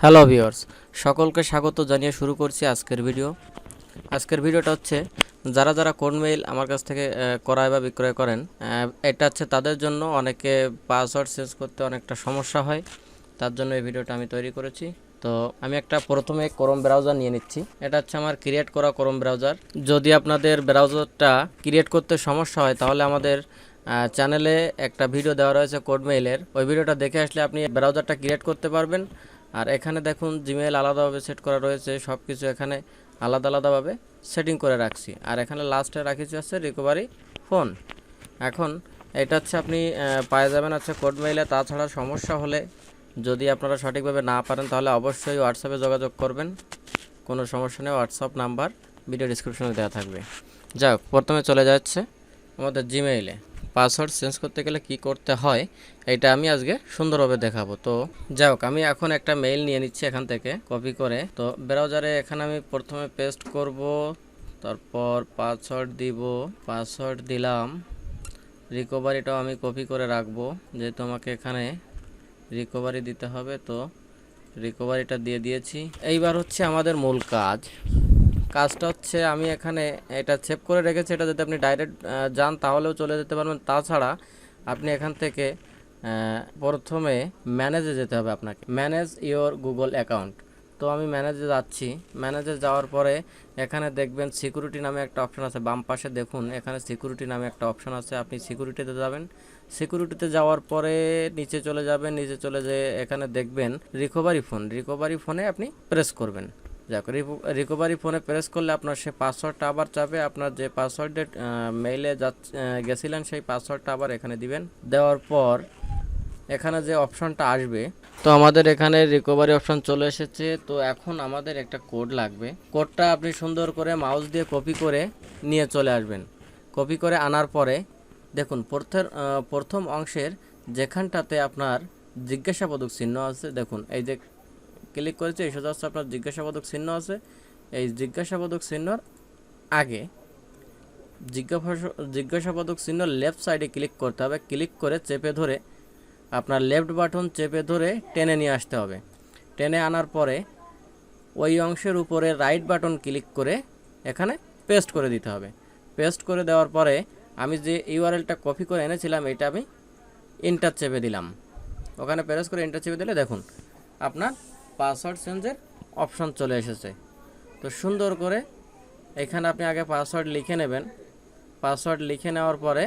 Hello viewers, সকলকে স্বাগত জানিয়ে শুরু করছি আজকের ভিডিও। আজকের ভিডিওটা হচ্ছে যারা যারা কোড মেইল আমার কাছ থেকে ক্রয় বা বিক্রয় করেন, এটা হচ্ছে তাদের জন্য অনেকে পাসওয়ার্ড চেঞ্জ করতে অনেকটা সমস্যা হয়। তার জন্য এই ভিডিওটা আমি তৈরি করেছি। তো আমি একটা প্রথমে ক্রোম ব্রাউজার নিয়ে নিচ্ছি। এটা হচ্ছে আমার ক্রিয়েট করা ক্রোম ব্রাউজার। যদি আপনাদের ব্রাউজারটা ক্রিয়েট করতে সমস্যা হয় তাহলে আমাদের চ্যানেলে একটা ভিডিও দেওয়া রয়েছে কোড মেইলের, ওই ভিডিওটা দেখে আসলে আপনি ব্রাউজারটা ক্রিয়েট করতে পারবেন। আর এখানে দেখুন জিমেইল আলাদাভাবে সেট করা রয়েছে, সব কিছু এখানে আলাদা আলাদাভাবে সেটিং করে রাখছি। আর এখানে লাস্টে রাখিছি হচ্ছে রিকভারি ফোন। এখন এটা হচ্ছে আপনি পায়ে যাবেন হচ্ছে কোড মেইলে। তাছাড়া সমস্যা হলে যদি আপনারা সঠিকভাবে না পারেন তাহলে অবশ্যই হোয়াটসঅ্যাপে যোগাযোগ করবেন। কোনো সমস্যা নেই, হোয়াটসঅ্যাপ নাম্বার ভিডিও ডিসক্রিপশনে দেওয়া থাকবে। যাই হোক, প্রথমে চলে যাচ্ছে আমাদের জিমেইলে। পাসওয়ার্ড চেঞ্জ করতে গেলে কি করতে হয় এটা আমি আজকে সুন্দরভাবে দেখাবো। তো যাই হোক, আমি এখন একটা মেইল নিয়ে নিচ্ছি এখান থেকে কপি করে। তো ব্রাউজারে এখানে আমি প্রথমে পেস্ট করব, তারপর পাসওয়ার্ড দিব, পাসওয়ার্ড দিলাম। রিকভারিটাও আমি কপি করে রাখবো, যেহেতু আমাকে এখানে রিকভারি দিতে হবে। তো রিকভারিটা দিয়ে দিয়েছি। এইবার হচ্ছে আমাদের মূল কাজটা হচ্ছে আমি এখানে এটা সেভ করে রেখেছি। এটা যদি আপনি ডাইরেক্ট যান তাহলেও চলে যেতে পারবেন। তাছাড়া আপনি এখান থেকে প্রথমে ম্যানেজে যেতে হবে আপনাকে, ম্যানেজ ইওর গুগল অ্যাকাউন্ট। তো আমি ম্যানেজে যাচ্ছি। ম্যানেজে যাওয়ার পরে এখানে দেখবেন সিকিউরিটি নামে একটা অপশন আছে, বাম পাশে দেখুন এখানে সিকিউরিটি নামে একটা অপশন আছে। আপনি সিকিউরিটিতে যাবেন। সিকিউরিটিতে যাওয়ার পরে নিচে চলে যাবেন। নিচে চলে যেয়ে এখানে দেখবেন রিকভারি ফোন। রিকভারি ফোনে আপনি প্রেস করবেন। যাক, রিকভারি ফোনে প্রেস করলে আপনার সে পাসওয়ার্ডটা আবার চাবে। আপনার যে পাসওয়ার্ডে মেইলে গেছিলেন সেই পাসওয়ার্ডটা আবার এখানে দিবেন। দেওয়ার পর এখানে যে অপশনটা আসবে, তো আমাদের এখানে রিকভারি অপশন চলে এসেছে। তো এখন আমাদের একটা কোড লাগবে। কোডটা আপনি সুন্দর করে মাউস দিয়ে কপি করে নিয়ে চলে আসবেন। কপি করে আনার পরে দেখুন প্রথম অংশের যেখানটাতে আপনার জিজ্ঞাসাবোধক চিহ্ন আছে, দেখুন এই যে ক্লিক করেছে এই সোজা হচ্ছে আপনার জিজ্ঞাসাবোধক চিহ্ন আছে। এই জিজ্ঞাসাবোধক চিহ্নর আগে জিজ্ঞাসাবোধক চিহ্ন লেফট সাইডে ক্লিক করতে হবে। ক্লিক করে চেপে ধরে আপনার লেফট বাটন চেপে ধরে টেনে নিয়ে আসতে হবে। টেনে আনার পরে ওই অংশের উপরে রাইট বাটন ক্লিক করে এখানে পেস্ট করে দিতে হবে। পেস্ট করে দেওয়ার পরে আমি যে ইউআরএলটা কপি করে এনেছিলাম এটা আমি এন্টার চেপে দিলাম। ওখানে প্রেস করে এন্টার চেপে দিলে দেখুন আপনার পাসওয়ার্ড চেঞ্জের অপশন চলে এসেছে। তো সুন্দর করে এখানে আপনি আগে পাসওয়ার্ড লিখে নেবেন। পাসওয়ার্ড লিখে নেওয়ার পরে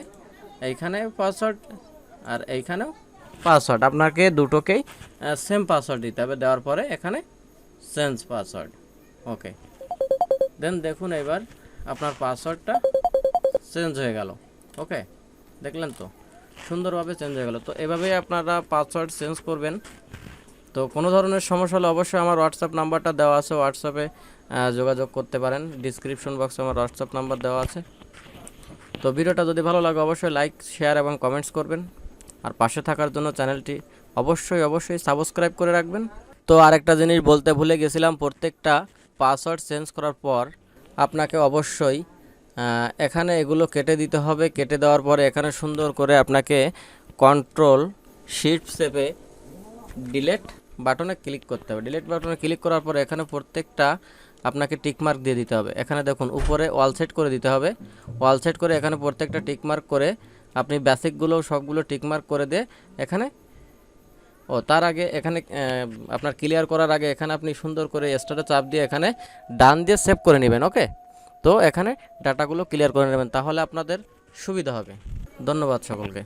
এইখানে পাসওয়ার্ড আর এইখানেও পাসওয়ার্ড, আপনাকে দুটোকেই সেম পাসওয়ার্ড দিতে হবে। দেওয়ার পরে এখানে চেঞ্জ পাসওয়ার্ড, ওকে। দেন দেখুন এবার আপনার পাসওয়ার্ডটা চেঞ্জ হয়ে গেল। ওকে, দেখলেন তো সুন্দরভাবে চেঞ্জ হয়ে গেল। তো এভাবেই আপনারা পাসওয়ার্ড চেঞ্জ করবেন। তো কোনো ধরনের সমস্যা হলে অবশ্যই আমার হোয়াটসঅ্যাপ নাম্বারটা দেওয়া আছে, হোয়াটসঅ্যাপে যোগাযোগ করতে পারেন। ডিসক্রিপশন বক্সে আমার হোয়াটসঅ্যাপ নাম্বার দেওয়া আছে। তো ভিডিওটা যদি ভালো লাগে অবশ্যই লাইক, শেয়ার এবং কমেন্টস করবেন। আর পাশে থাকার জন্য চ্যানেলটি অবশ্যই সাবস্ক্রাইব করে রাখবেন। তো আরেকটা জিনিস বলতে ভুলে গেছিলাম, প্রত্যেকটা পাসওয়ার্ড চেঞ্জ করার পর আপনাকে অবশ্যই এখানে এগুলো কেটে দিতে হবে। কেটে দেওয়ার পরে এখানে সুন্দর করে আপনাকে কন্ট্রোল শিফট চেপে ডিলেট বাটনে ক্লিক করতে হবে। ডিলেট বাটনে ক্লিক করার পরে এখানে প্রত্যেকটা আপনাকে টিকমার্ক দিয়ে দিতে হবে। এখানে দেখুন উপরে ওয়াল সেট করে দিতে হবে। ওয়াল সেট করে এখানে প্রত্যেকটা টিকমার্ক করে আপনি বেসিকগুলো সবগুলো টিকমার্ক করে দিয়ে এখানে তার আগে এখানে আপনার ক্লিয়ার করার আগে এখানে আপনি সুন্দর করে স্টারে চাপ দিয়ে এখানে ডান দিয়ে সেভ করে নেবেন। ওকে, তো এখানে ডাটাগুলো ক্লিয়ার করে নেবেন, তাহলে আপনাদের সুবিধা হবে। ধন্যবাদ সকলকে।